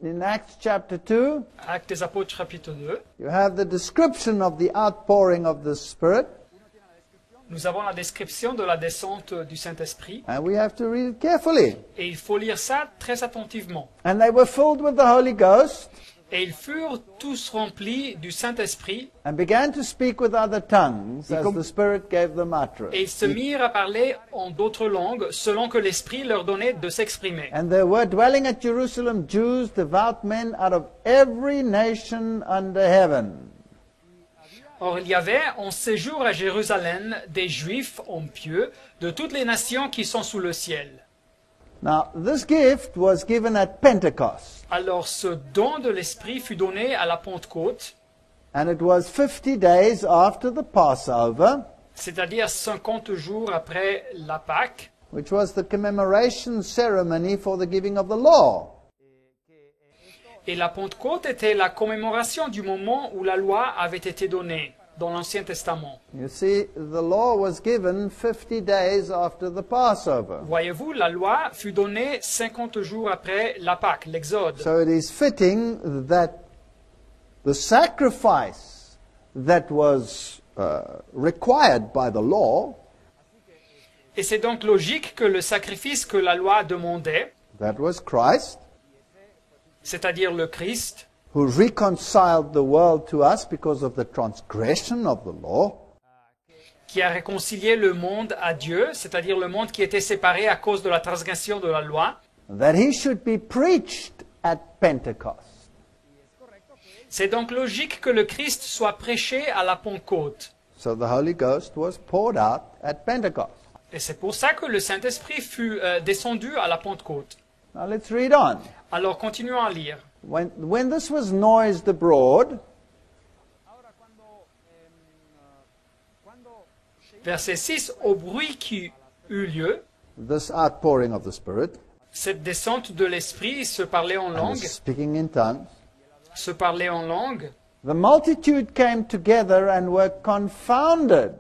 in Acts chapter 2, Actes des Apôtres chapitre 2, you have the description of the outpouring of the Spirit, nous avons la description de la descente du Saint-Esprit and we have to read it carefully. et il faut lire ça très attentivement. And they were filled with the Holy Ghost Et ils furent tous remplis du Saint-Esprit and began to speak with other tongues as the Spirit gave them utterance. et ils se mirent à parler en d'autres langues selon que l'Esprit leur donnait de s'exprimer. And there were dwelling at Jerusalem Jews, devout men out of every nation under heaven. Or il y avait en séjour à Jérusalem des Juifs en pieux de toutes les nations qui sont sous le ciel. Now, this gift was given at Pentecost, Alors ce don de l'Esprit fut donné à la Pentecôte, and it was 50 days after the Passover, c'est-à-dire 50 jours après la Pâque, which was the commemoration ceremony for the giving of the law. et la Pentecôte était la commémoration du moment où la loi avait été donnée dans l'Ancien Testament. You see, the law was given 50 days after the Passover. Voyez-vous, la loi fut donnée 50 jours après la Pâque, l'Exode. So it is fitting that the sacrifice that was required by the law, Et c'est donc logique que le sacrifice que la loi demandait, that was Christ, c'est-à-dire le Christ, who reconciled the world to us because of the transgression of the law, qui a réconcilié le monde à Dieu, c'est-à-dire le monde qui était séparé à cause de la transgression de la loi, that he should be preached at Pentecost. c'est donc logique que le Christ soit prêché à la Pentecôte. So the Holy Ghost was poured out at Pentecost. Et c'est pour ça que le Saint-Esprit fut descendu à la Pentecôte. Now let's read on. Alors continuons à lire. When this was noised abroad, Verset 6, au bruit qui eut lieu, this outpouring of the Spirit, cette descente de l'Esprit se parlait en and langue, speaking in tongues, se parlait en langue, the multitude came together and were confounded.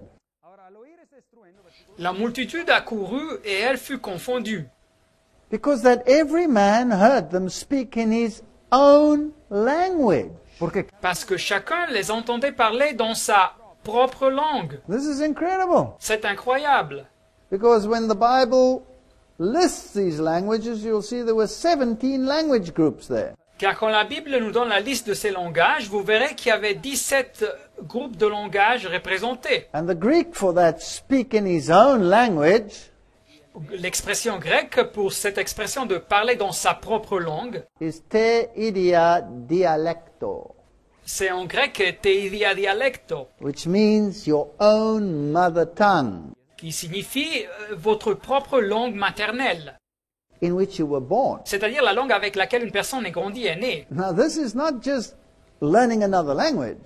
la multitude accourut et elle fut confondue, Because that every man heard them speak in his own language. parce que chacun les entendait parler dans sa propre langue. This is incredible. C'est incroyable. Because when the Bible lists these languages, you'll see there were 17 language groups there. Car quand la Bible nous donne la liste de ces langages, vous verrez qu'il y avait 17 groupes de langages représentés. And the Greek for that speak in his own language L'expression grecque pour cette expression de parler dans sa propre langue, is te idia dialecto, c'est en grec teidia dialecto, which means your own mother tongue, qui signifie votre propre langue maternelle, in which you were born. c'est-à-dire la langue avec laquelle une personne est grandie, est née. Now this is not just learning another language.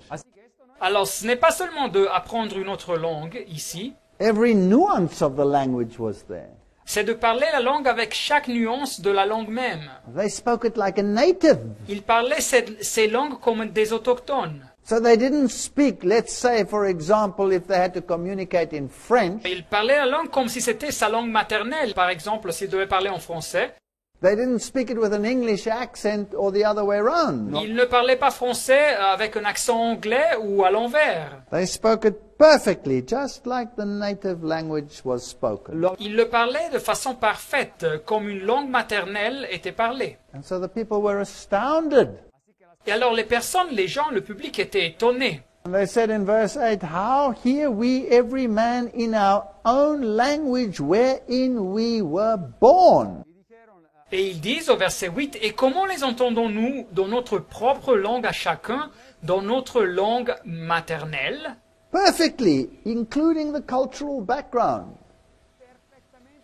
Alors ce n'est pas seulement de apprendre une autre langue ici, Every nuance of the language was there. c'est de parler la langue avec chaque nuance de la langue même. They spoke it like a native. Ils parlaient ces langues comme des autochtones. So they didn't speak, let's say, for example, if they had to communicate in French, Ils parlaient la langue comme si c'était sa langue maternelle. Par exemple, s'ils devaient parler en français, they didn't speak it with an English accent or the other way around. ils ne parlaient pas français avec un accent anglais ou à l'envers. They spoke it perfectly, just like the native language was spoken. Ils le parlaient de façon parfaite, comme une langue maternelle était parlée. And so the people were astounded. Et alors les personnes, les gens, le public étaient étonnés. And they said in verse 8, how hear we every man in our own language wherein we were born? Et ils disent au verset 8, « Et comment les entendons-nous dans notre propre langue à chacun, dans notre langue maternelle ?» Perfectly, including the cultural background.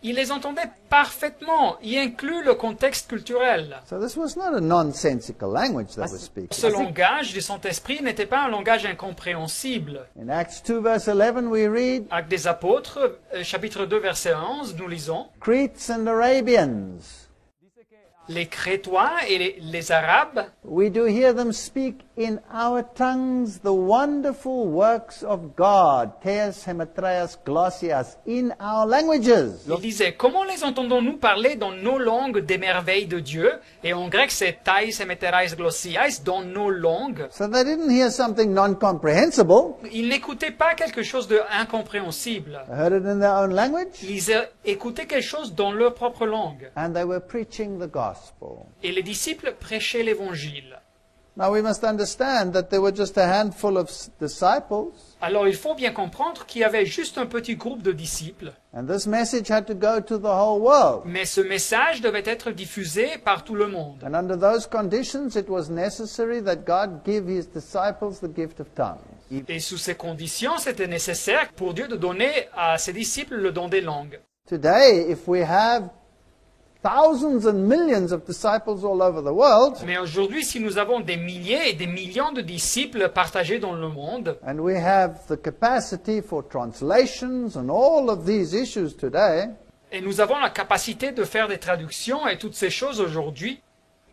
Ils les entendaient parfaitement, y inclut le contexte culturel. So this was not a nonsensical language they were speaking. Ce langage du Saint-Esprit n'était pas un langage incompréhensible. In Acts 2 verse 11 we read, Actes des Apôtres, chapitre 2, verset 11, nous lisons, Cretes and Arabians, « Les Crétois et les Arabes, we do hear them speak in our tongues the wonderful works of God, theas hemetreias glossias, in our languages. Il disait, comment les entendons-nous parler dans nos langues des merveilles de Dieu? Et en grec, c'est tais hemeterais glossiais, dans nos langues. So they didn't hear something non-comprehensible. Ils n'écoutaient pas quelque chose d'incompréhensible. They heard it in their own language, Ils écoutaient quelque chose dans leur propre langue. and they were preaching the gospel. Et les disciples prêchaient l'évangile. Now we must understand that there were just a handful of disciples, Alors il faut bien comprendre qu'il y avait juste un petit groupe de disciples. and this message had to go to the whole world. Mais ce message devait être diffusé par tout le monde. And under those conditions, it was necessary that God give his disciples the gift of tongues. Et sous ces conditions, c'était nécessaire pour Dieu de donner à ses disciples le don des langues. Today, if we have thousands and millions of disciples all over the world, Mais aujourd'hui, si nous avons des milliers et des millions de disciples partagés dans le monde, and we have the capacity for translations and all of these issues today, et nous avons la capacité de faire des traductions et toutes ces choses aujourd'hui,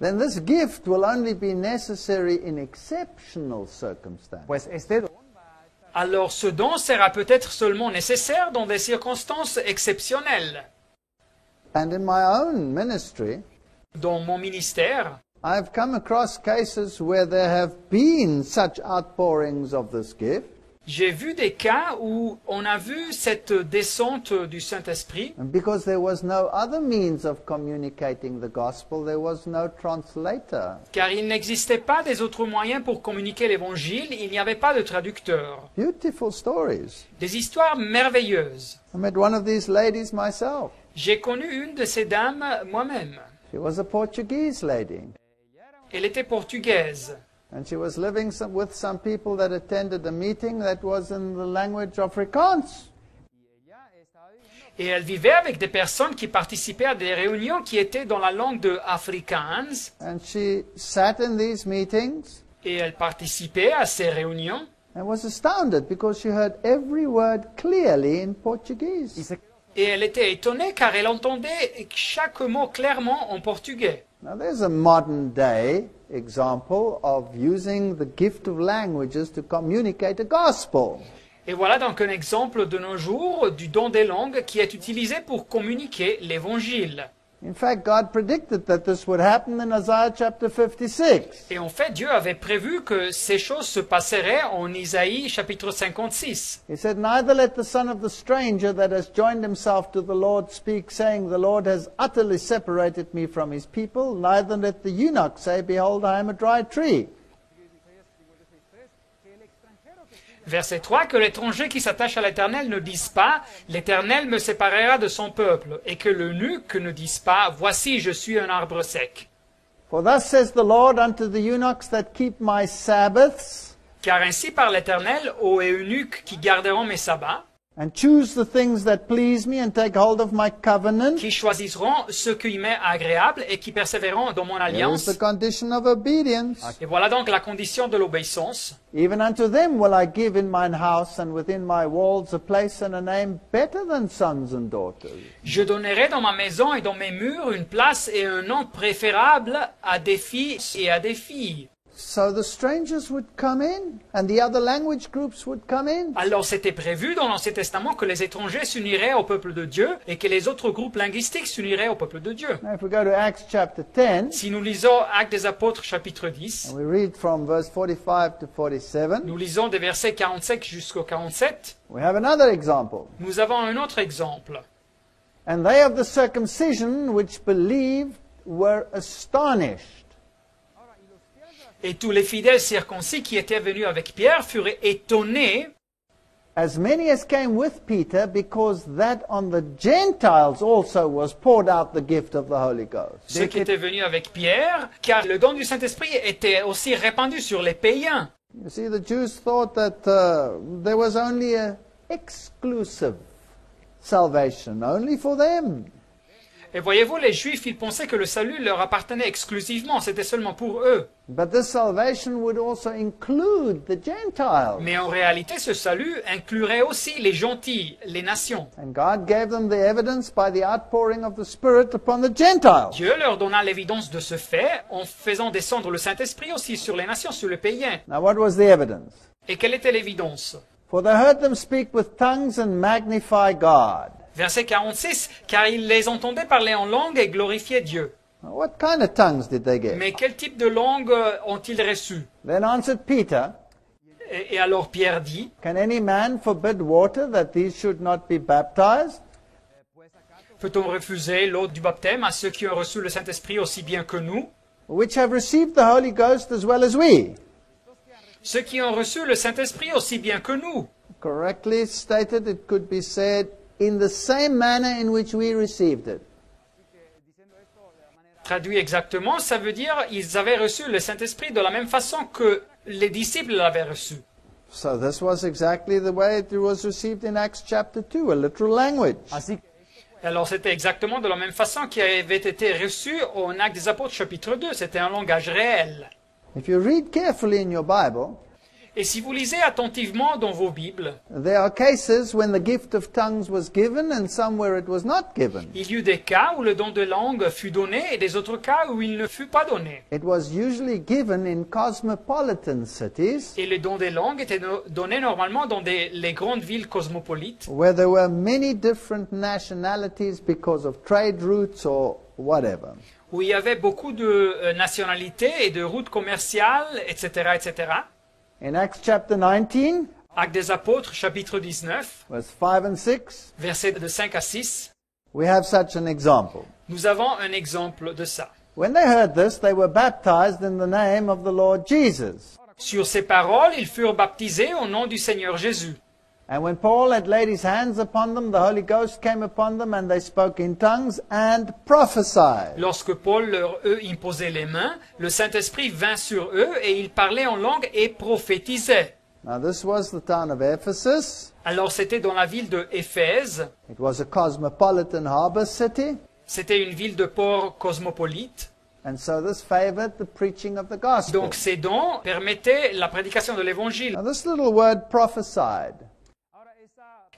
then this gift will only be necessary in exceptional circumstances. Pues este don alors ce don sera peut-être seulement nécessaire dans des circonstances exceptionnelles. And in my own ministry, Dans mon ministère, I've come across cases where there have been such outpourings of this gift, j'ai vu des cas où on a vu cette descente du Saint-Esprit, and because there was no other means of communicating the gospel, there was no translator. car il n'existait pas des autres moyens pour communiquer l'Évangile, il n'y avait pas de traducteur. Beautiful stories. Des histoires merveilleuses. I met one of these ladies myself. J'ai connu une de ces dames moi-même. She was a Portuguese lady, Elle était portugaise. and she was living with some people that attended a meeting that was in the language Afrikaans. Et elle vivait avec des personnes qui participaient à des réunions qui étaient dans la langue de Afrikaans. And she sat in these meetings Et elle participait à ces réunions. and was astounded because she heard every word clearly in Portuguese. Et elle était étonnée car elle entendait chaque mot clairement en portugais. Now there's a modern day example of using the gift of languages to communicate a gospel. Et voilà donc un exemple de nos jours du don des langues qui est utilisé pour communiquer l'Évangile. In fact, God predicted that this would happen in Isaiah chapter 56. Et en fait, Dieu avait prévu que ces choses se passeraient en Isaïe chapitre 56. He said, "Neither let the son of the stranger that has joined himself to the Lord speak, saying, The Lord has utterly separated me from his people. Neither let the eunuch say, Behold, I am a dry tree." Verset 3, que l'étranger qui s'attache à l'Éternel ne dise pas, l'Éternel me séparera de son peuple, et que l'eunuque ne dise pas, voici je suis un arbre sec. For thus says the Lord unto the eunuchs that keep my Sabbaths, Car ainsi par l'Éternel, aux eunuques qui garderont mes sabbats, and choose the things that please me, and take hold of my covenant. qui choisiront ce qui m'est agréable et qui persévéreront dans mon There is alliance. the condition of obedience. Et voilà donc la condition de l'obéissance. Even unto them will I give in mine house and within my walls a place and a name better than sons and daughters. Je donnerai dans ma maison et dans mes murs une place et un nom préférable à des fils et à des filles. So the strangers would come in, and the other language groups would come in. Alors c'était prévu dans l'Ancien Testament que les étrangers s'uniraient au peuple de Dieu et que les autres groupes linguistiques s'uniraient au peuple de Dieu. Now if we go to Acts chapter 10, Si nous lisons Actes des Apôtres chapitre 10, and we read from verse 45 to 47, nous lisons des versets 45 jusqu'au 47, we have another example. nous avons un autre exemple. And they of the circumcision which believed were astonished. Et tous les fidèles circoncis qui étaient venus avec Pierre furent étonnés, As many as came with Peter, because that on the Gentiles also was poured out the gift of the Holy Ghost. ceux qui étaient venus avec Pierre, car le don du Saint-Esprit était aussi répandu sur les païens. You see, the Jews thought that there was only an exclusive salvation, only for them. Et voyez-vous, les Juifs, ils pensaient que le salut leur appartenait exclusivement, c'était seulement pour eux. But this salvation would also include the Gentiles. Mais en réalité, ce salut inclurait aussi les gentils, les nations. And God gave them the evidence by the outpouring of the Spirit upon the Gentiles. Dieu leur donna l'évidence de ce fait en faisant descendre le Saint-Esprit aussi sur les nations, sur les païens. Now what was the evidence? Et quelle était l'évidence? For they heard them speak with tongues and magnify God. Verset 46, car ils les entendaient parler en langue et glorifier Dieu. Now, what kind of tongues did they get? Mais quel type de langue ont-ils reçu? Then answered Peter, Et alors Pierre dit, Can any man forbid water that these should not be baptized? peut-on refuser l'eau du baptême à ceux qui ont reçu le Saint-Esprit aussi bien que nous? Which have received the Holy Ghost as well as we. Ceux qui ont reçu le Saint-Esprit aussi bien que nous. Correctly stated, it could be said, in the same manner in which we received it. Traduit exactement, ça veut dire ils avaient reçu le Saint-Esprit de la même façon que les disciples l'avaient reçu. So this was exactly the way it was received in Acts chapter 2, a literal language. Alors c'était exactement de la même façon qui avait été reçu en Actes des Apôtres chapitre 2. C'était un langage réel. If you read carefully in your Bible, Et si vous lisez attentivement dans vos Bibles, there are cases when the gift of tongues was given and some where it was not given. il y eut des cas où le don de langue fut donné et des autres cas où il ne fut pas donné. It was usually given in cosmopolitan cities Et le don des langues était donné normalement dans les grandes villes cosmopolites, where there were many different nationalities because of trade routes or whatever. où il y avait beaucoup de nationalités et de routes commerciales, etc., etc. In Acts chapter 19, Actes des Apôtres, chapitre 19, verse 5 and 6, versets de 5 à 6, we have such an example. nous avons un exemple de ça. When they heard this, they were baptized in the name of the Lord Jesus. Sur ces paroles, ils furent baptisés au nom du Seigneur Jésus. And when Paul had laid his hands upon them, the Holy Ghost came upon them, and they spoke in tongues and prophesied. Lorsque Paul leur imposait les mains, le Saint-Esprit vint sur eux et ils parlaient en langue et prophétisaient. Now this was the town of Ephesus. Alors c'était dans la ville de Éphèse. It was a cosmopolitan harbor city. C'était une ville de port cosmopolite. And so this favored the preaching of the gospel. Donc ces dons permettaient la prédication de l'Évangile. Now this little word prophesied,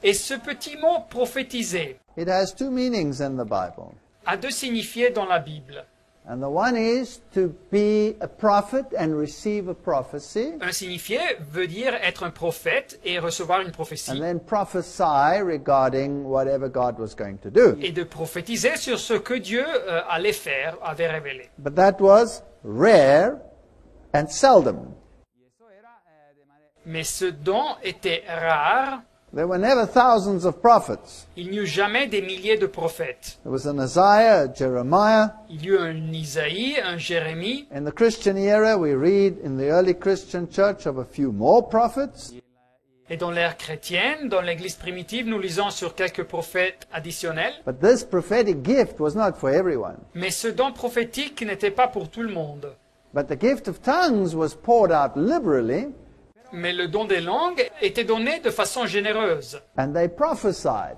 Et ce petit mot prophétiser it has two meanings in the Bible. a deux signifiés dans la Bible. And the one is to be a prophet and receive a prophecy, Un signifié veut dire être un prophète et recevoir une and prophétie. then prophesy regarding whatever God was going to do. Et de prophétiser sur ce que Dieu allait faire, avait révélé. But that was rare and seldom. Mais ce don était rare. There were never thousands of prophets. Il n'y eut jamais des milliers de prophètes. There was an Isaiah, a Jeremiah. Il y eut un Isaïe, un Jérémie. In the Christian era, we read in the early Christian church of a few more prophets. Et dans l'ère chrétienne, dans l'Église primitive, nous lisons sur quelques prophètes additionnels. But this prophetic gift was not for everyone. Mais ce don prophétique n'était pas pour tout le monde. But the gift of tongues was poured out liberally, Mais le don des langues était donné de façon généreuse. and they prophesied.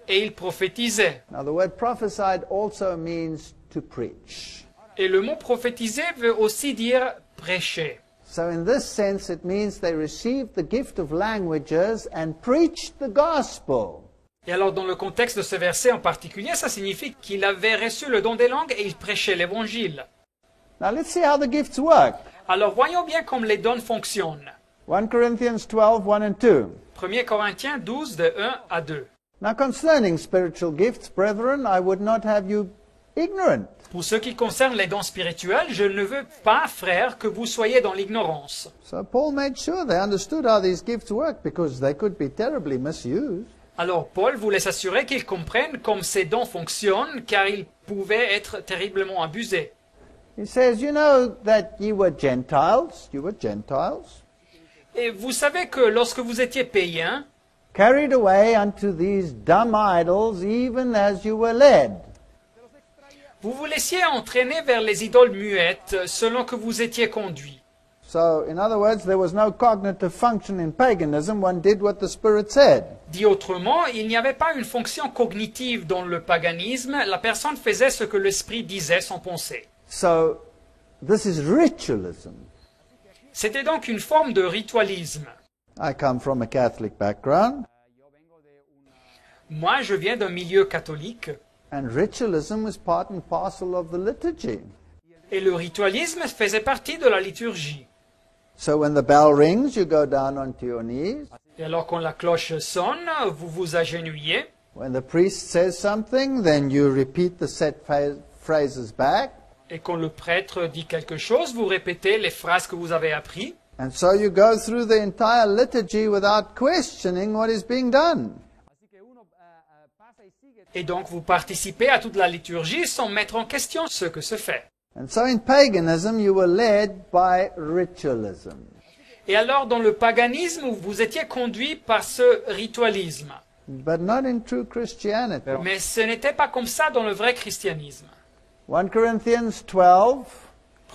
Et ils prophétisaient. Now, the word prophesied also means to preach. Et le mot prophétiser veut aussi dire prêcher. So in this sense, it means they received the gift of languages and preached the gospel. Et alors dans le contexte de ce verset en particulier, ça signifie qu'il avait reçu le don des langues et il prêchait l'évangile. Now, let's see how the gifts work. Alors voyons bien comment les dons fonctionnent. 1 Corinthians 12, 1 and 2. 1 Corinthiens 12 de 1 à 2. Now, concerning spiritual gifts, brethren, I would not have you ignorant. Pour ce qui concerne les dons spirituels, je ne veux pas, frères, que vous soyez dans l'ignorance. So Paul made sure they understood how these gifts work because they could be terribly misused. Alors Paul voulait s'assurer qu'ils comprennent comment ces dons fonctionnent, car ils pouvaient être terriblement abusés. He says, you know that ye were Gentiles, Et vous savez que lorsque vous étiez païens, carried away unto these dumb idols, even as you were led. vous vous laissiez entraîner vers les idoles muettes selon que vous étiez conduits. So, in other words, there was no cognitive function in paganism. One did what the Spirit said. Dit autrement, il n'y avait pas une fonction cognitive dans le paganisme. La personne faisait ce que l'esprit disait sans penser. So, this is ritualism. C'était donc une forme de ritualisme. I come from a Catholic background, Moi, je viens d'un milieu catholique and ritualism was part and parcel of the liturgy. et le ritualisme faisait partie de la liturgie. So, when the bell rings, you go down onto your knees. Et alors quand la cloche sonne, vous vous agenouillez. When the priest says something, then you repeat the set phrases back. Et quand le prêtre dit quelque chose, vous répétez les phrases que vous avez apprises. And so you go through the entire liturgy without questioning what is being done. Et donc vous participez à toute la liturgie sans mettre en question ce que se fait. And so in paganism, you were led by ritualism. Et alors dans le paganisme, vous étiez conduit par ce ritualisme. But not in true Christianity. Mais ce n'était pas comme ça dans le vrai christianisme. 1 Corinthians 12,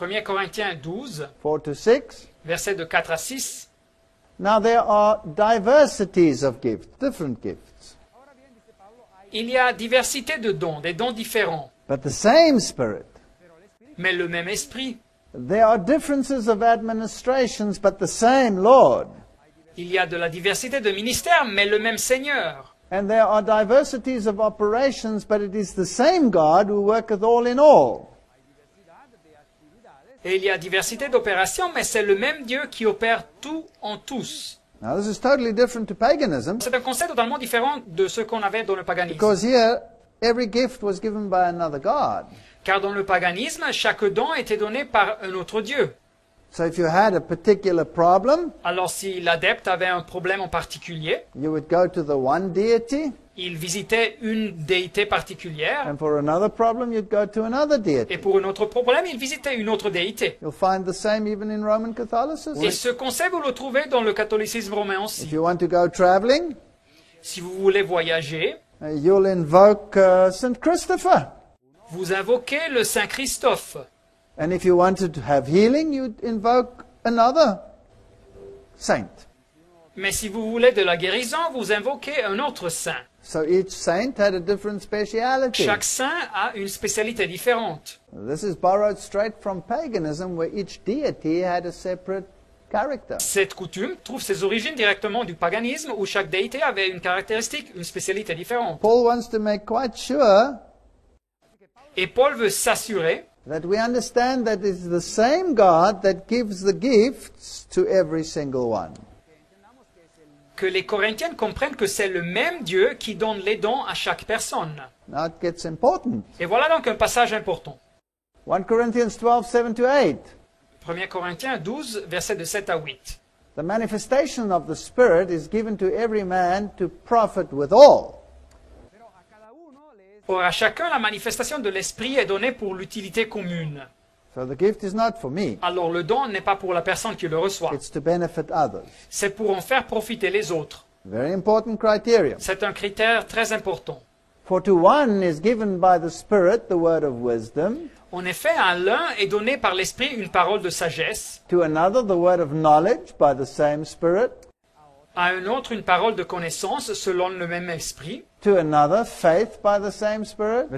1 Corinthiens 12, 4 to 6. versets de 4 à 6. Now there are diversities of gifts, different gifts. Il y a diversité de dons, des dons différents, But the same Spirit. mais le même esprit. There are differences of administrations, but the same Lord. Il y a de la diversité de ministères, mais le même Seigneur. And there are diversities of operations, but it is the same God who worketh all in all. Et il y a diversité d'opérations, mais c'est le même Dieu qui opère tout en tous. Now this is totally different to paganism, C'est un concept totalement différent de ce qu'on avait dans le paganisme. because here every gift was given by another God. Car dans le paganisme, chaque don était donné par un autre Dieu. So if you had a particular problem, Alors si l'adepte avait un problème en particulier, you would go to the one deity, il visitait une déité particulière, and for another problem you'd go to another deity. et pour un autre problème, il visitait une autre déité. You'll find the same even in Roman Catholicism. Et ce concept, vous le trouvez dans le catholicisme romain If aussi. you want to go traveling, Si vous voulez voyager, you'll invoke St. Christopher. vous invoquez le Saint Christophe. And if you wanted to have healing, you'd invoke another saint. Mais si vous voulez de la guérison, vous invoquez un autre saint. So each saint had a different speciality. Chaque saint a une spécialité différente. This is borrowed straight from paganism, where each deity had a separate character. Cette coutume trouve ses origines directement du paganisme où chaque déité avait une caractéristique, une spécialité différente. Paul wants to make quite sure Et Paul veut s'assurer that we understand that it's the same God that gives the gifts to every single one. que les Corinthiens comprennent que c'est le même Dieu qui donne les dons à chaque personne. Now it gets important. Et voilà donc un passage important. 1 Corinthians 12, 7 to 8. 1 Corinthiens 12, versets de 7 à 8. The manifestation of the Spirit is given to every man to profit withal. Or à chacun, la manifestation de l'Esprit est donnée pour l'utilité commune. So the gift is not for me. Alors le don n'est pas pour la personne qui le reçoit. It's to benefit others. C'est pour en faire profiter les autres. Very important criterion. C'est un critère très important. For to one is given by the Spirit the word of wisdom, En effet, à l'un est donné par l'Esprit une parole de sagesse, to another the word of knowledge by the same Spirit, à un autre une parole de connaissance selon le même Esprit, to another faith by the same Spirit,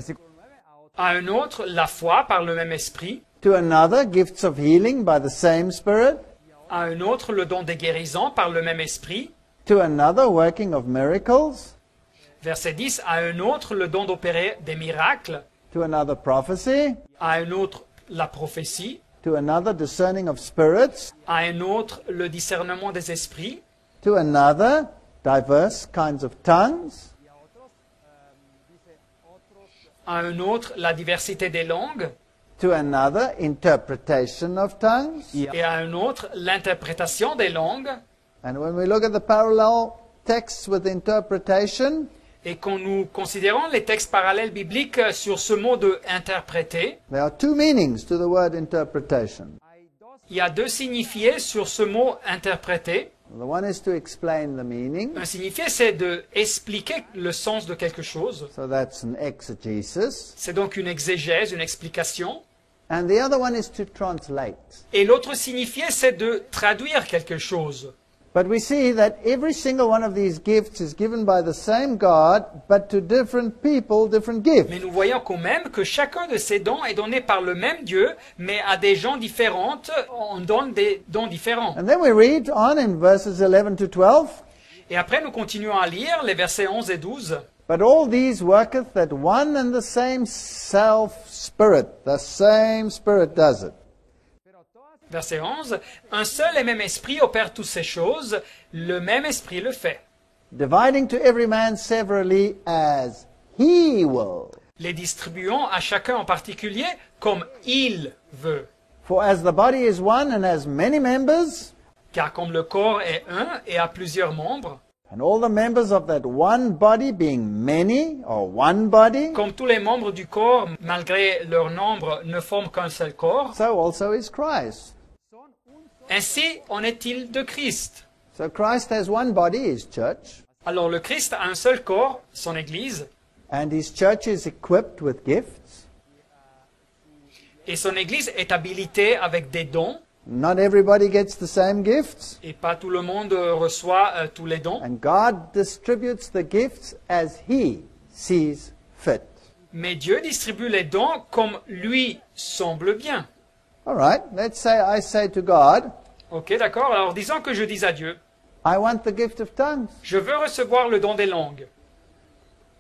à un autre la foi par le même Esprit, to another gifts of healing by the same Spirit, à un autre le don des guérisons par le même Esprit, to another working of miracles, verset 10, à un autre le don d'opérer des miracles, to another prophecy, à un autre la prophétie, to another discerning of spirits, à un autre le discernement des esprits, to another diverse kinds of tongues, à un autre la diversité des langues, to another interpretation of tongues. et à un autre l'interprétation des langues. And when we look at the parallel texts with interpretation, Et quand nous considérons les textes parallèles bibliques sur ce mot de interpréter, there are two meanings to the word interpretation. il y a deux signifiés sur ce mot interpréter. The one is to explain the meaning, Un signifié, c'est de expliquer le sens de quelque chose. so that's an exegesis. C'est donc une exégèse, une explication. And the other one is to translate. Et l'autre signifié, c'est de traduire quelque chose. But we see that every single one of these gifts is given by the same God, but to different people, different gifts. Mais nous voyons quand même que chacun de ces dons est donné par le même Dieu, mais à des gens différents, on donne des dons différents. And then we read on in verses 11 to 12. Et après, nous continuons à lire les versets 11 et 12. But all these worketh that one and the same self-spirit. The same Spirit does it. Verset 11. Un seul et même esprit opère toutes ces choses, le même esprit le fait. Dividing to every man severally as he will. Les distribuons à chacun en particulier comme il veut. For as the body is one and has many members, Car comme le corps est un et a plusieurs membres, and all the members of that one body being many, or one body, comme tous les membres du corps, malgré leur nombre, ne forment qu'un seul corps, so also is Christ. ainsi en est-il de Christ. So Christ has one body, his church, Alors le Christ a un seul corps, son Église, and his church is equipped with gifts. et son Église est habilitée avec des dons, Not everybody gets the same gifts, et pas tout le monde reçoit tous les dons, and God distributes the gifts as he sees fit. mais Dieu distribue les dons comme lui semble bien. All right, let's say I say to God, Ok, d'accord, alors disons que je dis à Dieu, I want the gift of tongues. je veux recevoir le don des langues.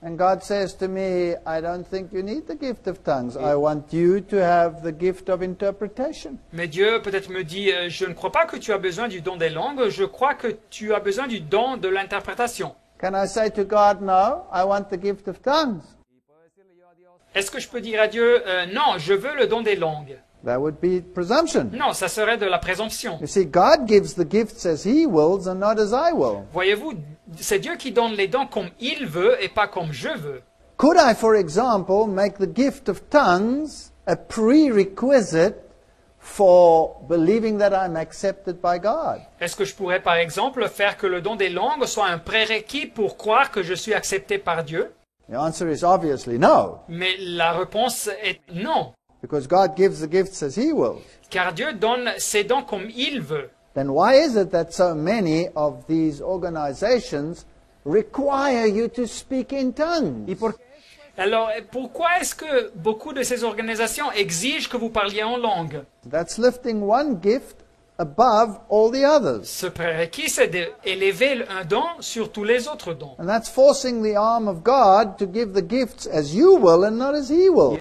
And God says to me, I don't think you need the gift of tongues. I want you to have the gift of interpretation. Mais Dieu peut-être me dit, je ne crois pas que tu as besoin du don des langues, je crois que tu as besoin du don de l'interprétation. Can I say to God, no, I want the gift of tongues? Est-ce que je peux dire à Dieu, non, je veux le don des langues? That would be presumption. Non, ça serait de la présomption. You see, God gives the gifts as he wills and not as I will. Voyez-vous, c'est Dieu qui donne les dons comme il veut et pas comme je veux. Could I, for example, make the gift of tongues a prerequisite for believing that I'm accepted by God? Est-ce que je pourrais par exemple faire que le don des langues soit un prérequis pour croire que je suis accepté par Dieu? The answer is obviously no, Mais la réponse est non, because God gives the gifts as he wills. car Dieu donne ses dons comme il veut. Then why is it that so many of these organizations require you to speak in tongues? Alors, pourquoi est-ce que beaucoup de ces organisations exigent que vous parliez en langue? That's lifting one gift above all the others. Ce prérequis, c'est d'élever un don sur tous les autres dons. And that's forcing the arm of God to give the gifts as you will and not as he will.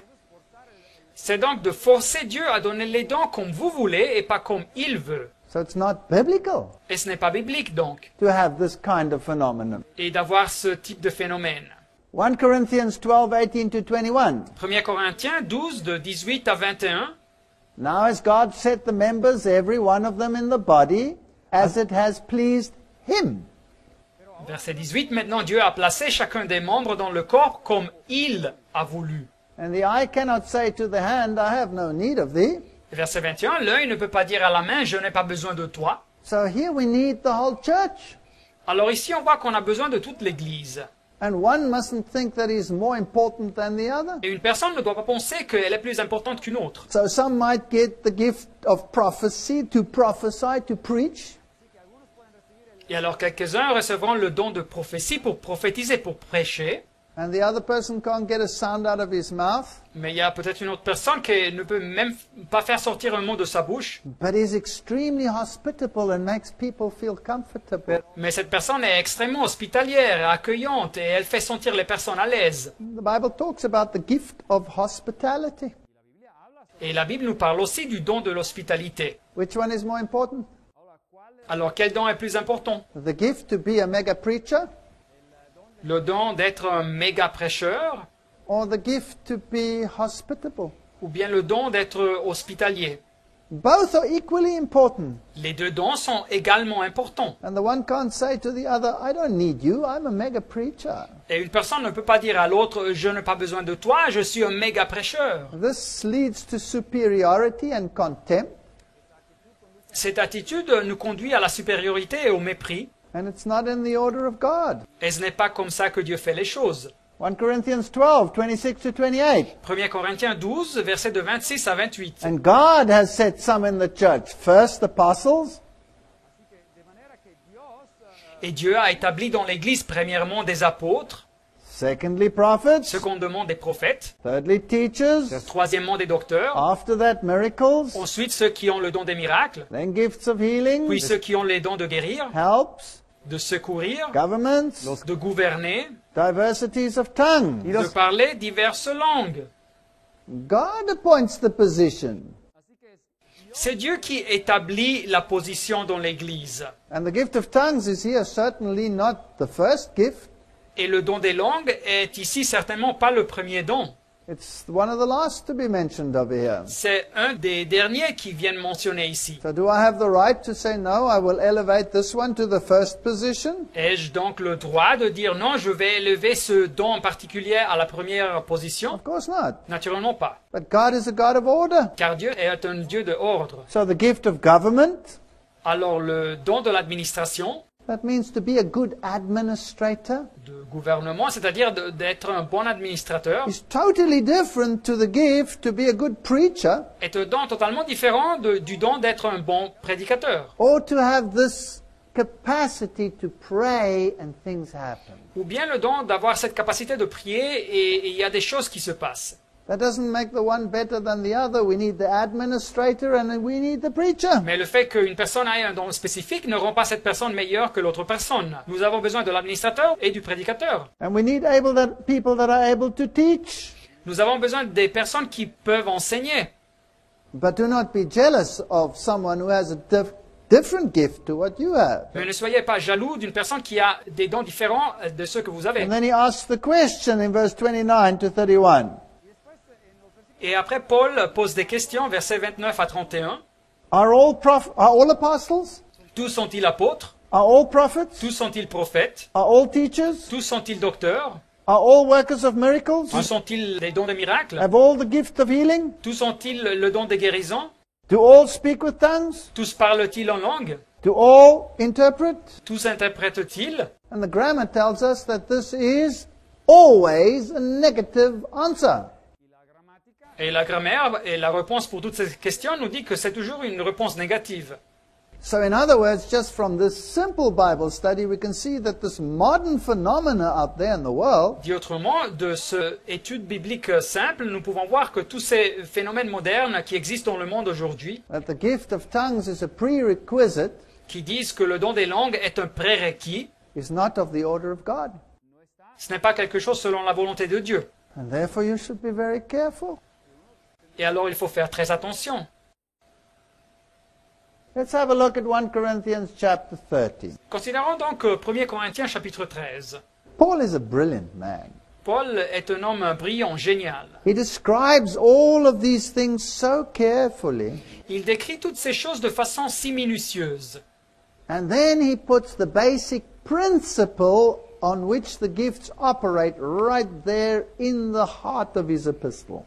C'est donc de forcer Dieu à donner les dons comme vous voulez et pas comme il veut. So it's not biblical Et ce n'est pas biblique donc, to have this kind of phenomenon. et d'avoir ce type de phénomène. 1 Corinthians 12:18 to 21. 1 Corinthiens 12, de 18 à 21. Now as God set the members, every one of them in the body, as it has pleased him. Verset 18, maintenant Dieu a placé chacun des membres dans le corps comme il a voulu. And the eye cannot say to the hand, I have no need of thee. Verset 21, l'œil ne peut pas dire à la main, je n'ai pas besoin de toi. So here we need the whole church. Alors ici, on voit qu'on a besoin de toute l'Église. And one mustn't think that he's more important than the other. Et une personne ne doit pas penser qu'elle est plus importante qu'une autre. So some might get the gift of prophecy, to prophesy, to preach. Et alors quelques-uns recevront le don de prophétie pour prophétiser, pour prêcher. And the other person can't get a sound out of his mouth. Mais il y a peut-être une autre personne qui ne peut même pas faire sortir un mot de sa bouche. But is extremely hospitable and makes people feel comfortable. Mais cette personne est extrêmement hospitalière, accueillante, et elle fait sentir les personnes à l'aise. The Bible talks about the gift of hospitality. Et la Bible nous parle aussi du don de l'hospitalité. Which one is more important? Alors quel don est plus important? The gift to be a mega preacher Le don d'être un méga prêcheur or the gift to be hospitable? ou bien le don d'être hospitalier? Both are equally important. Les deux dons sont également importants. And the one can't say to the other, I don't need you, I'm a mega preacher. Et une personne ne peut pas dire à l'autre, je n'ai pas besoin de toi, je suis un méga prêcheur. This leads to superiority and contempt, Cette attitude nous conduit à la supériorité et au mépris. and it's not in the order of God. Et ce n'est pas comme ça que Dieu fait les choses. 1 Corinthians 12, 26 to 28. 1 Corinthiens 12, versets de 26 à 28. And God has set some in the church. First, apostles, Et Dieu a établi dans l'Église premièrement des apôtres, secondly, prophets, secondement des prophètes, thirdly, teachers, troisièmement des docteurs, after that, miracles, ensuite ceux qui ont le don des miracles, then gifts of healing, puis ceux qui ont les dons de guérir, helps, de secourir, governments, de gouverner, diversities of tongues. de parler diverses langues. God appoints the position. C'est Dieu qui établit la position dans l'Église. And the gift of tongues is here certainly not the first gift. Et le don des langues est ici certainement pas le premier don. It's one of the last to be mentioned over here. C'est un des derniers qui viennent mentionner ici. So do I have the right to say, no, I will elevate this one to the first position? Ai-je donc le droit de dire non, je vais élever ce don en particulier à la première position? Of course not. Naturellement pas. But God is a God of order. Car Dieu est un Dieu de ordre. So the gift of government, Alors le don de l'administration, that means to be a good administrator, de gouvernement, c'est-à-dire d'être un bon administrateur, is totally different to the gift to be a good preacher est un don totalement différent du don d'être un bon prédicateur. or to have this capacity to pray and things happen. Ou bien le don d'avoir cette capacité de prier et il y a des choses qui se passent. That doesn't make the one better than the other. We need the administrator and we need the preacher. Mais le fait qu'une personne ait un don spécifique ne rend pas cette personne meilleure que l'autre personne. Nous avons besoin de l'administrateur et du prédicateur. And we need people that are able to teach. Nous avons besoin des personnes qui peuvent enseigner. But do not be jealous of someone who has a different gift to what you have. Mais ne soyez pas jaloux d'une personne qui a des dons différents de ceux que vous avez. And then he asks the question in verse 29 to 31. Et après, Paul pose des questions, versets 29 à 31. Are all apostles? Tous sont-ils apôtres? Are all prophets? Tous sont-ils prophètes? Are all teachers? Tous sont-ils docteurs? Are all workers of miracles? Tous sont-ils des dons de miracles? Have all the gift of healing? Tous ont-ils le don des guérisons? Do all speak with tongues? Tous parlent-ils en langue? Do all interpret? Tous interprètent-ils? And the grammar tells us that this is always a negative answer. Et la grammaire et la réponse pour toutes ces questions nous dit que c'est toujours une réponse négative. So in other words, just from this simple Bible study, we can see that this modern phenomena out there in the world Dit autrement, de cette étude biblique simple, nous pouvons voir que tous ces phénomènes modernes qui existent dans le monde aujourd'hui, that the gift of tongues is a prerequisite, qui disent que le don des langues est un prérequis, is not of the order of God. ce n'est pas quelque chose selon la volonté de Dieu. And therefore you should be very careful. Et alors il faut faire très attention. Let's have a look at 1 Corinthians chapter 13. Considérons donc 1 Corinthiens chapitre 13. Paul is a brilliant man. Paul est un homme brillant, génial. He describes all of these things so carefully, Il décrit toutes ces choses de façon si minutieuse. and then he puts the basic principle on which the gifts operate right there in the heart of his epistle.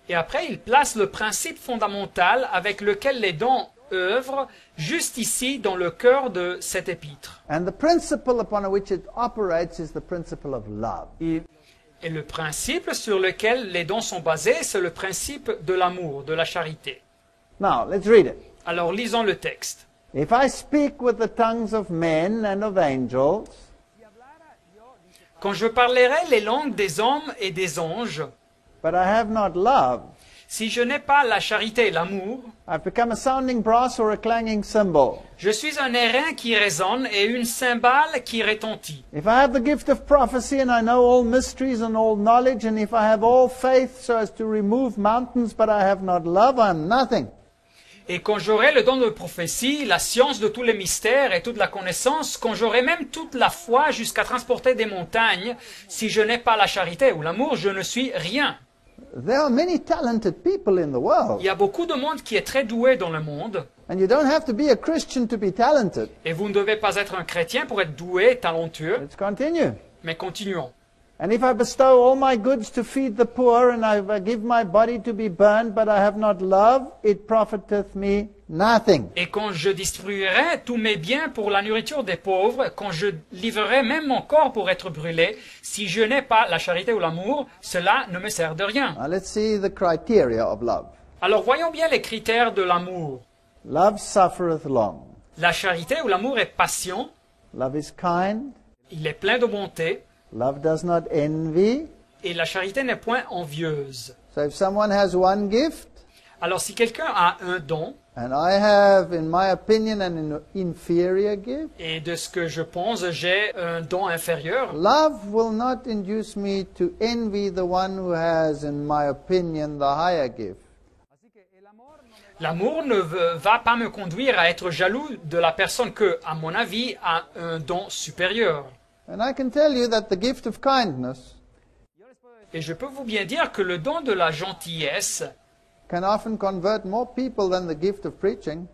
Et après, il place le principe fondamental avec lequel les dons œuvrent juste ici dans le cœur de cet épître. And the principle upon which it operates is the principle of love. Et le principe sur lequel les dons sont basés, c'est le principe de l'amour, de la charité. Now, let's read it. Alors lisons le texte. If I speak with the tongues of men and of angels, Quand je parlerai les langues des hommes et des anges, but I have not love, si je n'ai pas la charité et l'amour, I've become a sounding brass or a clanging cymbal. je suis un airain qui résonne et une cymbale qui retentit. If I have the gift of prophecy and I know all mysteries and all knowledge, and if I have all faith so as to remove mountains, but I have not love, I am nothing. Et quand j'aurai le don de prophétie, la science de tous les mystères et toute la connaissance, quand j'aurai même toute la foi jusqu'à transporter des montagnes, si je n'ai pas la charité ou l'amour, je ne suis rien. There are many talented people in the world, Il y a beaucoup de monde qui est très doué dans le monde, and you don't have to be a Christian to be talented. et vous ne devez pas être un chrétien pour être doué, talentueux, Let's continue. mais continuons. And if I bestow all my goods to feed the poor, and if I give my body to be burned, but I have not love, it profiteth me nothing. Et quand je distribuerai tous mes biens pour la nourriture des pauvres, quand je livrerai même mon corps pour être brûlé, si je n'ai pas la charité ou l'amour, cela ne me sert de rien. Now let's see the criteria of love. Alors voyons bien les critères de l'amour. Love suffereth long. La charité ou l'amour est patient, Love is kind. il est plein de bonté, Love does not envy. et la charité n'est point envieuse. So if someone has one gift, Alors si quelqu'un a un don, and I have, in my opinion, an inferior gift, et de ce que je pense, j'ai un don inférieur, love will not induce me to envy the one who has, in my opinion, the higher gift. l'amour ne va pas me conduire à être jaloux de la personne que, à mon avis, a un don supérieur. And I can tell you that the gift of kindness Et je peux vous bien dire que le don de la gentillesse can often convert more people than the gift of preaching.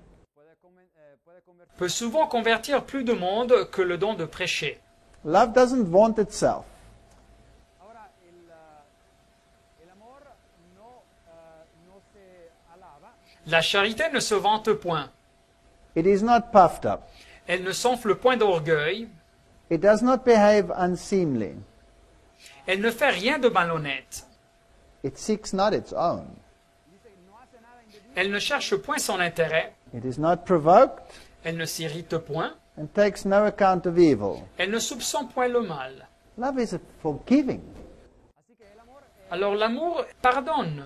peut souvent convertir plus de monde que le don de prêcher. Love doesn't vaunt itself. La charité ne se vante point. It is not puffed up. Elle ne s'enfle point d'orgueil. It does not behave unseemly. Elle ne fait rien de malhonnête. It seeks not its own. Elle ne cherche point son intérêt. It is not provoked Elle ne s'irrite point. and takes no account of evil. Elle ne soupçonne point le mal. Love is forgiving, Alors l'amour pardonne.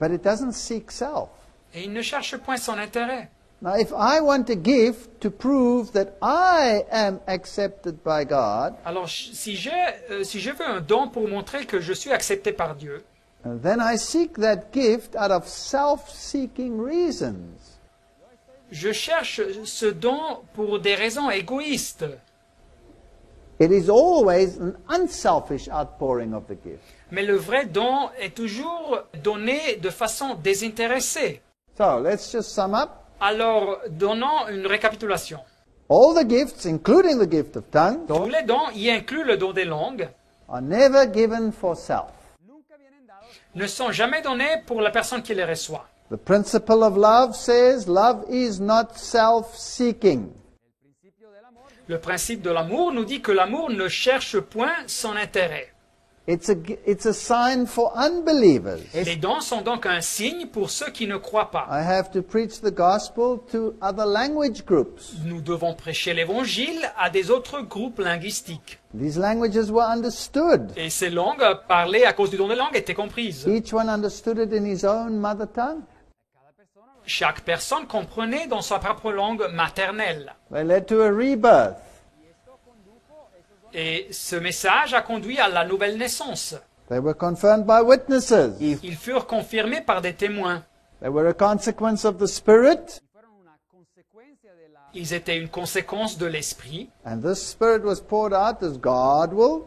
but it doesn't seek self. Et il ne cherche point son intérêt. Now, if I want a gift to prove that I am accepted by God, Alors si je veux un don pour montrer que je suis accepté par Dieu, then I seek that gift out of self-seeking reasons. je cherche ce don pour des raisons égoïstes. It is always an unselfish outpouring of the gift. Mais le vrai don est toujours donné de façon désintéressée. So, let's just sum up. Alors, donnons une récapitulation. All the gifts, including the gift of tongues, Tous les dons, y inclut le don des langues, are never given for self. ne sont jamais donnés pour la personne qui les reçoit. The principle of love says love is not self-seeking. Le principe de l'amour nous dit que l'amour ne cherche point son intérêt. It's a sign for unbelievers. Les dons sont donc un signe pour ceux qui ne croient pas. I have to preach the gospel to other language groups. Nous devons prêcher l'évangile à des autres groupes linguistiques. These languages were understood. Et ces langues parlées à cause du don des langues étaient comprises. Each one understood it in his own mother tongue. Chaque personne comprenait dans sa propre langue maternelle. They led to a rebirth. Et ce message a conduit à la nouvelle naissance. They were confirmed by witnesses. Ils furent confirmés par des témoins. They were a consequence of the Spirit, Ils étaient une conséquence de l'esprit. and this Spirit was poured out as God will,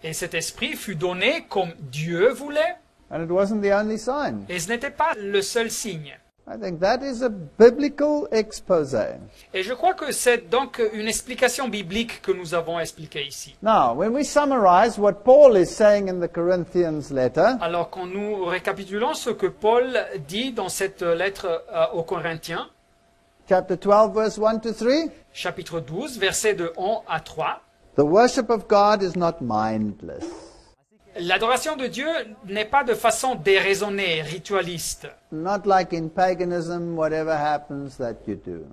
Et cet esprit fut donné comme Dieu voulait. and it wasn't the only sign. Et ce n'était pas le seul signe. I think that is a biblical exposé. Et je crois que c'est donc une explication biblique que nous avons expliquée ici. Now, when we summarize what Paul is saying in the Corinthians letter, Alors quand nous récapitulons ce que Paul dit dans cette lettre aux Corinthiens, chapter 12, verse 1 to 3, chapitre 12, versets de 1 à 3, the worship of God is not mindless. l'adoration de Dieu n'est pas de façon déraisonnée, ritualiste. Not like in paganism, whatever happens, that you do.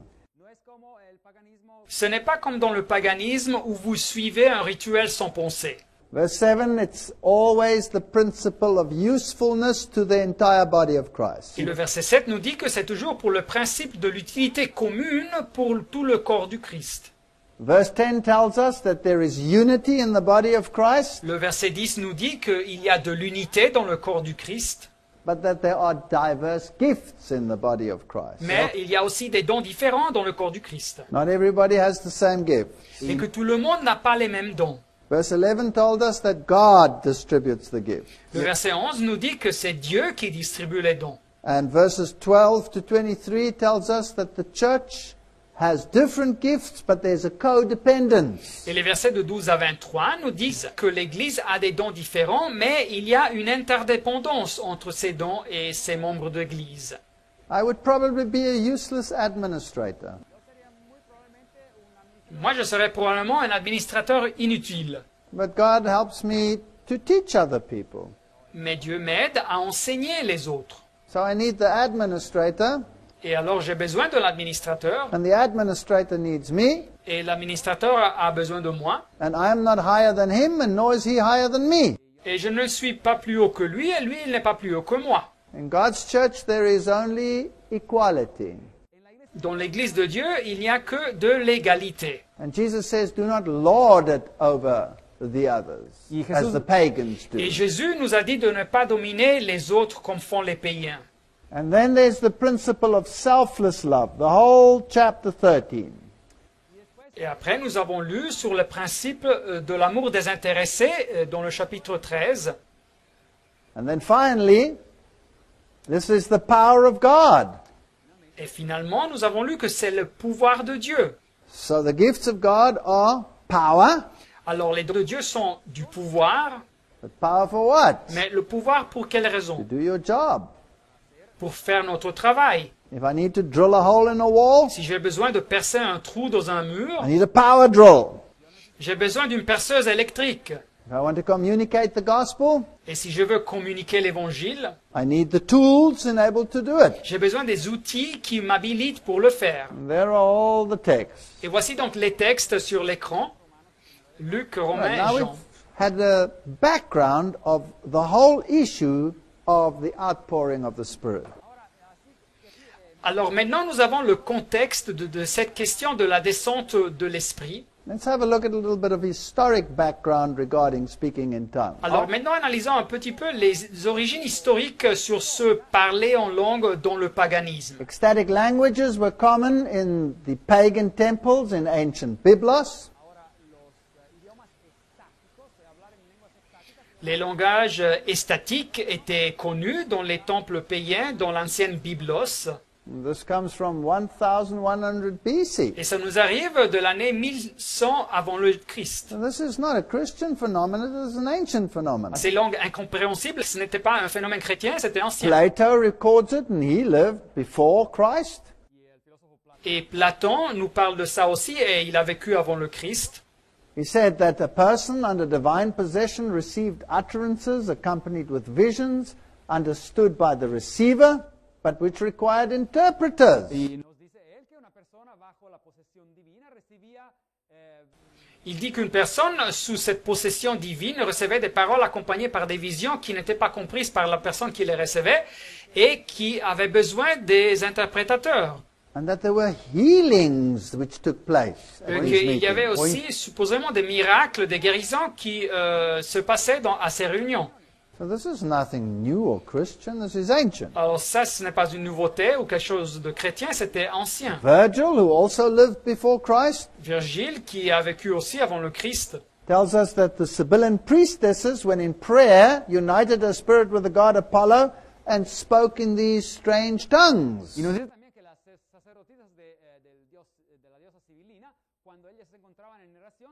Ce n'est pas comme dans le paganisme où vous suivez un rituel sans penser. Verse 7, it's always the principle of usefulness to the entire body of Christ. Et le verset 7 nous dit que c'est toujours pour le principe de l'utilité commune pour tout le corps du Christ. Verse 10 tells us that there is unity in the body of Christ, Le verset 10 nous dit qu'il y a de l'unité dans le corps du Christ, but that there are diverse gifts in the body of Christ. mais il y a aussi des dons différents dans le corps du Christ. Not everybody has the same gift. Et que tout le monde n'a pas les mêmes dons. Verse 11 told us that God distributes the gift. Le verset 11 nous dit que c'est Dieu qui distribue les dons. And verses 12 to 23 tells us that the church has different gifts, but there's a codependence. Et les versets de 12 à 23 nous disent que l'Église a des dons différents, mais il y a une interdépendance entre ces dons et ses membres d'Église. I would probably be a useless administrator. Moi, je serais probablement un administrateur inutile, But God helps me to teach other people. mais Dieu m'aide à enseigner les autres. So I need the administrator, Et alors j'ai besoin de l'administrateur, and the administrator needs me, et l'administrateur a besoin de moi, and I am not higher than him, and nor is he higher than me. et je ne suis pas plus haut que lui, et lui, il n'est pas plus haut que moi. In God's church, there is only equality. Dans l'Église de Dieu, il n'y a que de l'égalité. And Jesus says, do not lord it over the others, Y as Jesús- the pagans do. Et Jésus nous a dit de ne pas dominer les autres comme font les païens. And then there's the principle of selfless love, the whole chapter 13. Et après, nous avons lu sur le principe de l'amour désintéressé dans le chapitre 13. And then finally, this is the power of God. Et finalement, nous avons lu que c'est le pouvoir de Dieu. So the gifts of God are power, Alors, les dons de Dieu sont du pouvoir, but power for what? mais le pouvoir pour quelle To raison? do your job. Pour faire notre travail. If I need to drill a hole in a wall, Si j'ai besoin de percer un trou dans un mur, I need a power drill. j'ai besoin d'une perceuse électrique. If I want to communicate the gospel, Et si je veux communiquer l'évangile, I need the tools enabled to do it. j'ai besoin des outils qui m'habilitent pour le faire. And there are all the texts. Et voici donc les textes sur l'écran. Luc, Romains, Now Jean. we've had a background of the whole issue of the outpouring of the Spirit. Alors maintenant, nous avons le contexte de cette question de la descente de l'Esprit. Let's have a look at a little bit of historic background regarding speaking in tongues. Alors maintenant, analysons un petit peu les origines historiques sur ce parler en langue dans le paganisme. Ecstatic languages were common in the pagan temples in ancient Byblos. Les langages estatiques étaient connus dans les temples païens dans l'ancienne Byblos. This comes from 1100 BC. Et ça nous arrive de l'année 1100 avant le Christ. So this is not a Christian phenomenon, it is an ancient phenomenon. Ces langues incompréhensibles, ce n'était pas un phénomène chrétien, c'était ancien. Plato records it, and he lived before Christ. Et Platon nous parle de ça aussi, et il a vécu avant le Christ. He said that a person under divine possession received utterances accompanied with visions understood by the receiver, but which required interpreters. Y nos dice él que una persona bajo la posesión divina recibía Il dit qu'une personne sous cette possession divine recevait des paroles accompagnées par des visions qui n'étaient pas comprises par la personne qui les recevait et qui avait besoin des interprétateurs. And that there were healings which took place at these Il y avait meetings. aussi supposément des miracles, des guérisons qui se passaient à ces réunions. So this is nothing new or Christian, this is ancient. Alors ça, ce n'est pas une nouveauté ou quelque chose de chrétien, c'était ancien. Virgil, who also lived before Christ, Virgile, qui a vécu aussi avant le Christ, tells us that the Sibylline priestesses, when in prayer, united her spirit with the god Apollo and spoke in these strange tongues. y nos dice también que las sacerdotisas de la diosa Sibilina, cuando ellas se encontraban en oración,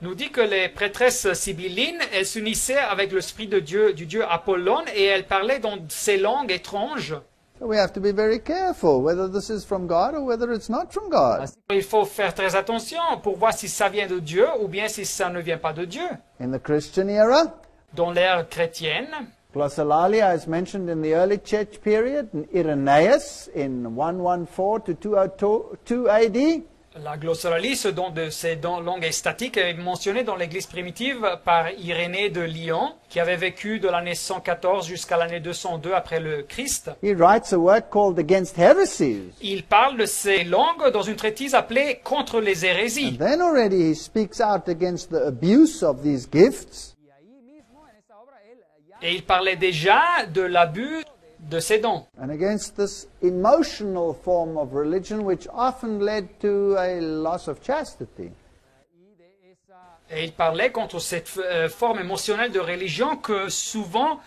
nous dit que les prêtresses sibyllines, elles s'unissaient avec l'esprit de Dieu, du dieu Apollon, et elles parlaient dans ces langues étranges. So we have to be very careful whether this is from God or whether it's not from God. así Il faut faire très attention pour voir si ça vient de Dieu ou bien si ça ne vient pas de Dieu. In the Christian era, Dans l'ère chrétienne, glossolalia is mentioned in the early church period, and Irenaeus in 114 to 202 AD. la glossolalie, ce don de ces langues estatiques, est mentionné dans l'Église primitive par Irénée de Lyon, qui avait vécu de l'année 114 jusqu'à l'année 202 après le Christ. He writes a work called Against Heresies. Il parle de ces langues dans une traitise appelée Contre les hérésies. And then already he speaks out against the abuse of these gifts. y ahí mismo en esa obra él ya Et il parlait déjà de l'abus de ces dons. And against this emotional form of religion, which often led to a loss of chastity. y de esa Et il parlait contre cette forme émotionnelle de religion que souvent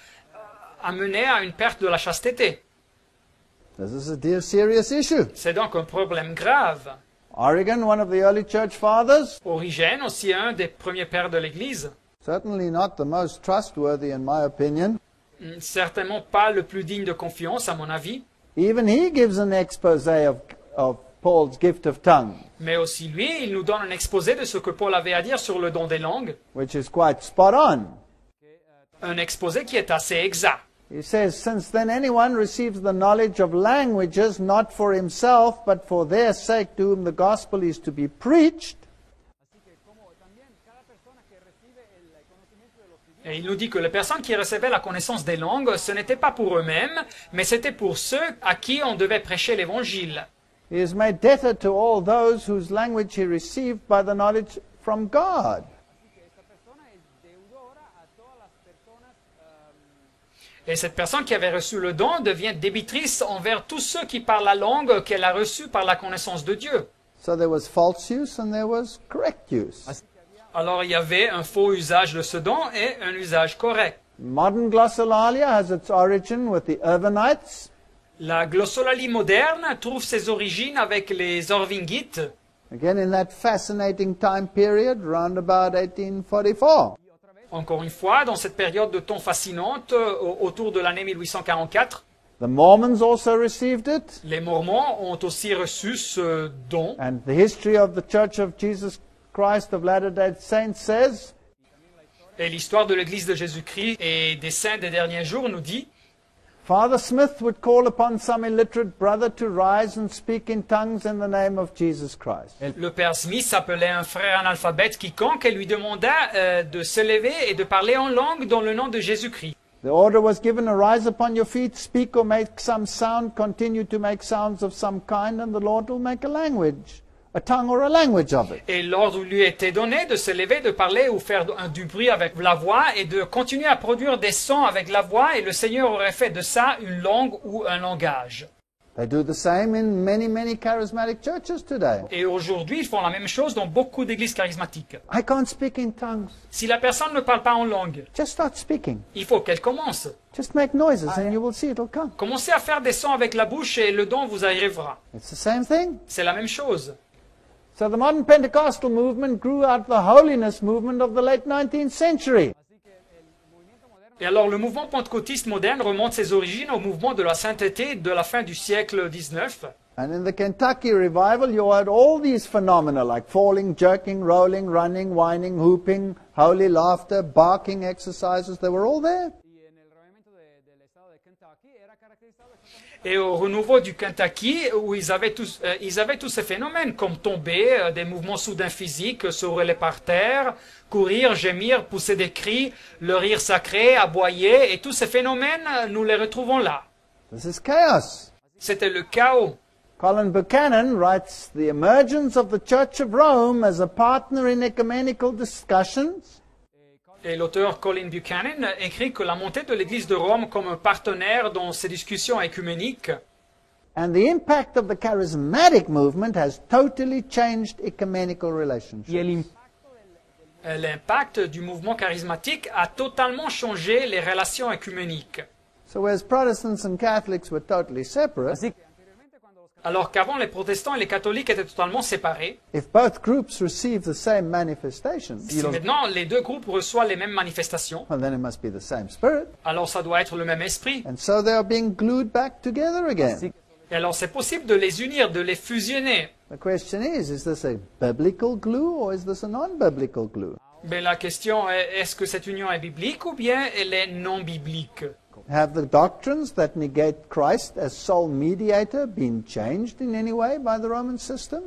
amenait à une perte de la chasteté. This is a dear serious issue. C'est donc un problème grave. Origen, one of the early church fathers, Origène, aussi un des premiers pères de l'Église. certainly not the most trustworthy in my opinion. Certainement pas le plus digne de confiance, à mon avis. Even he gives an expose of Paul's gift of tongues, Mais aussi lui, il nous donne un exposé de ce que Paul avait à dire sur le don des langues. which is quite spot on. Un exposé qui est assez exact. He says, since then anyone receives the knowledge of languages not for himself, but for their sake to whom the gospel is to be preached, Et il nous dit que les personnes qui recevaient la connaissance des langues, ce n'était pas pour eux-mêmes, mais c'était pour ceux à qui on devait prêcher l'Évangile. he is made debtor to all those whose language he received by the knowledge from God. Et cette personne qui avait reçu le don devient débitrice envers tous ceux qui parlent la langue qu'elle a reçue par la connaissance de Dieu. So there was false use and there was correct use. Alors il y avait un faux usage de ce don et un usage correct. Modern glossolalia has its origin with the Irvinites, La glossolalie moderne trouve ses origines avec les Orvingites, again in that fascinating time period, round about 1844. encore une fois, dans cette période de temps fascinante, autour de l'année 1844. The Mormons also received it, Les Mormons ont aussi reçu ce don. and the history of the Church of Jesus Christ of Latter-day Saints says, Et l'histoire de l'Église de Jésus-Christ et des saints des derniers jours nous dit Father Smith would call upon some illiterate brother to rise and speak in tongues in the name of Jesus Christ. le père Smith appelait un frère analphabète quiconque et lui demanda de se lever et de parler en langue dans le nom de Jésus-Christ. The order was given, arise upon your feet, speak or make some sound, continue to make sounds of some kind, and the Lord will make a language, a tongue or a language of it. Et l'ordre lui était donné de se lever, de parler ou faire du bruit avec la voix et de continuer à produire des sons avec la voix, et le Seigneur aurait fait de ça une langue ou un langage. They do the same in many, many charismatic churches today. Et aujourd'hui, ils font la même chose dans beaucoup d'églises charismatiques. I can't speak in tongues. Si la personne ne parle pas en langue, Just start speaking. il faut qu'elle commence. Just make noises and you will see it'll come. Commencez à faire des sons avec la bouche et le don vous arrivera. It's the same thing. C'est la même chose. So the modern Pentecostal movement grew out of the holiness movement of the late 19th century. Et alors le mouvement pentecôtiste moderne remonte ses origines au mouvement de la sainteté de la fin du siècle XIX. And in the Kentucky revival, you had all these phenomena like falling, jerking, rolling, running, whining, whooping, holy laughter, barking exercises. They were all there. Et au renouveau du Kentucky, où ils avaient tous ces phénomènes, comme tomber, des mouvements soudains physiques, se rouler par terre, courir, gémir, pousser des cris, le rire sacré, aboyer, et tous ces phénomènes, nous les retrouvons là. This is chaos. C'était le chaos. Colin Buchanan writes, the emergence of the Church of Rome as a partner in ecumenical discussions Et l'auteur Colin Buchanan écrit que la montée de l'Église de Rome comme un partenaire dans ces discussions écuméniques and the impact of the charismatic movement has totally changed ecumenical relationships. l'impact du mouvement charismatique a totalement changé les relations écuméniques. So whereas Protestants and Catholics were totally separate, Alors qu'avant les protestants et les catholiques étaient totalement séparés, if both groups receive the same manifestations, si maintenant les deux groupes reçoivent les mêmes manifestations, well, then it must be the same spirit. alors ça doit être le même esprit. And so they are being glued back together again. Et alors c'est possible de les unir, de les fusionner. The question is this a biblical glue or is this a non-biblical glue? Mais la question est, est-ce que cette union est biblique ou bien elle est non biblique? Have the doctrines that negate Christ as sole mediator been changed in any way by the Roman system?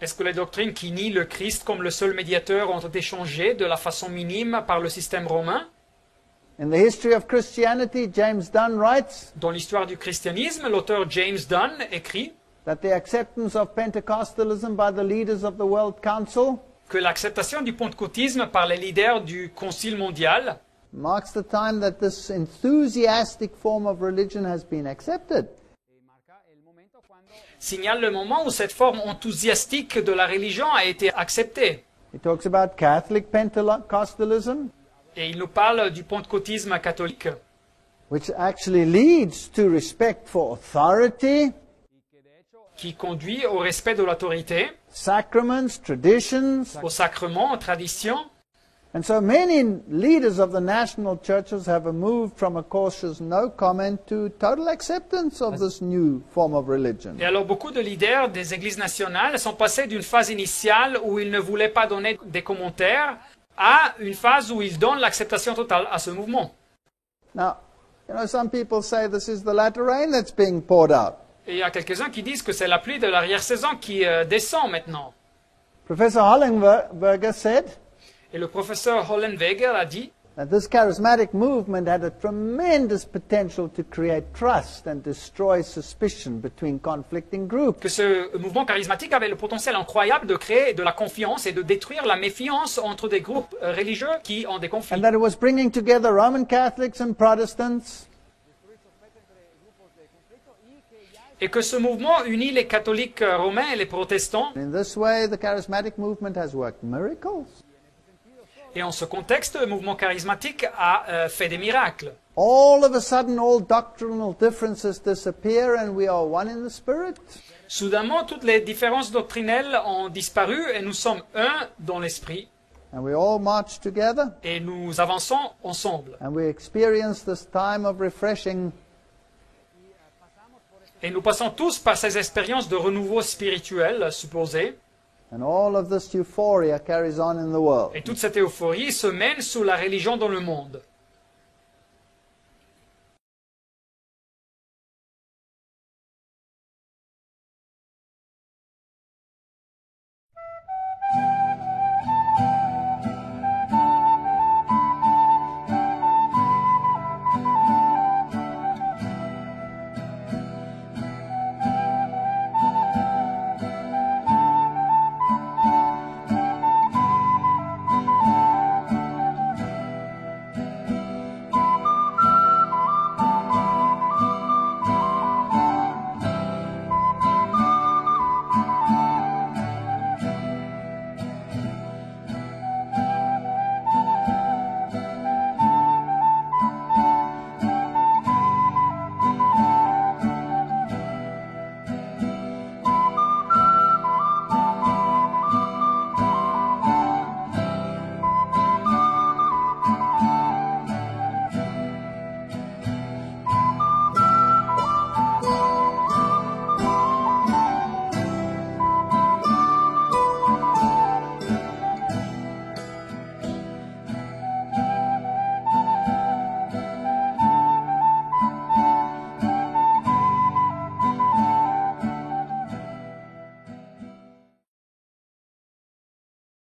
Est-ce que les doctrines qui nient le Christ comme le seul médiateur ont été changées de la façon minime par le système romain? In the history of Christianity, James Dunn writes Dans l'histoire du christianisme, l'auteur James Dunn écrit that the acceptance of Pentecostalism by the leaders of the World Council que l'acceptation du pentecôtisme par les leaders du Concile mondial marks the time that this enthusiastic form of religion has been accepted. signale le moment où cette forme enthousiastique de la religion a été acceptée. He talks about Catholic Pentecostalism, Et il nous parle du pentecôtisme catholique, which actually leads to respect for authority, qui conduit au respect de l'autorité, sacraments, traditions. aux sacrements, aux traditions. And so many leaders of the national churches have moved from a cautious no comment to total acceptance of this new form of religion. Et alors beaucoup de leaders des églises nationales sont passés d'une phase initiale où ils ne voulaient pas donner des commentaires à une phase où ils donnent l'acceptation totale à ce mouvement. Now, some people say this is the latter rain that's being poured out. Et il y a quelques-uns qui disent que c'est la pluie de l'arrière-saison qui descend maintenant. Professor Hollenberger said Et le professeur Hollenweger a dit that this charismatic movement had a tremendous potential to create trust and destroy suspicion between conflicting groups. que ce mouvement charismatique avait le potentiel incroyable de créer de la confiance et de détruire la méfiance entre des groupes religieux qui ont des conflits. And that it was bringing together Roman Catholics and Protestants. Et que ce mouvement unit les catholiques romains et les protestants. In this way, the charismatic movement has worked miracles. Et en ce contexte, le mouvement charismatique a fait des miracles. All of a sudden, all doctrinal differences disappear and we are one in the Spirit. Soudainement, toutes les différences doctrinelles ont disparu et nous sommes un dans l'esprit. And we all march together Et nous avançons ensemble. and we experience this time of refreshing. Et nous passons tous par ces expériences de renouveau spirituel supposées. And all of this euphoria carries on in the world. Et toute cette euphorie se mène sous la religion dans le monde.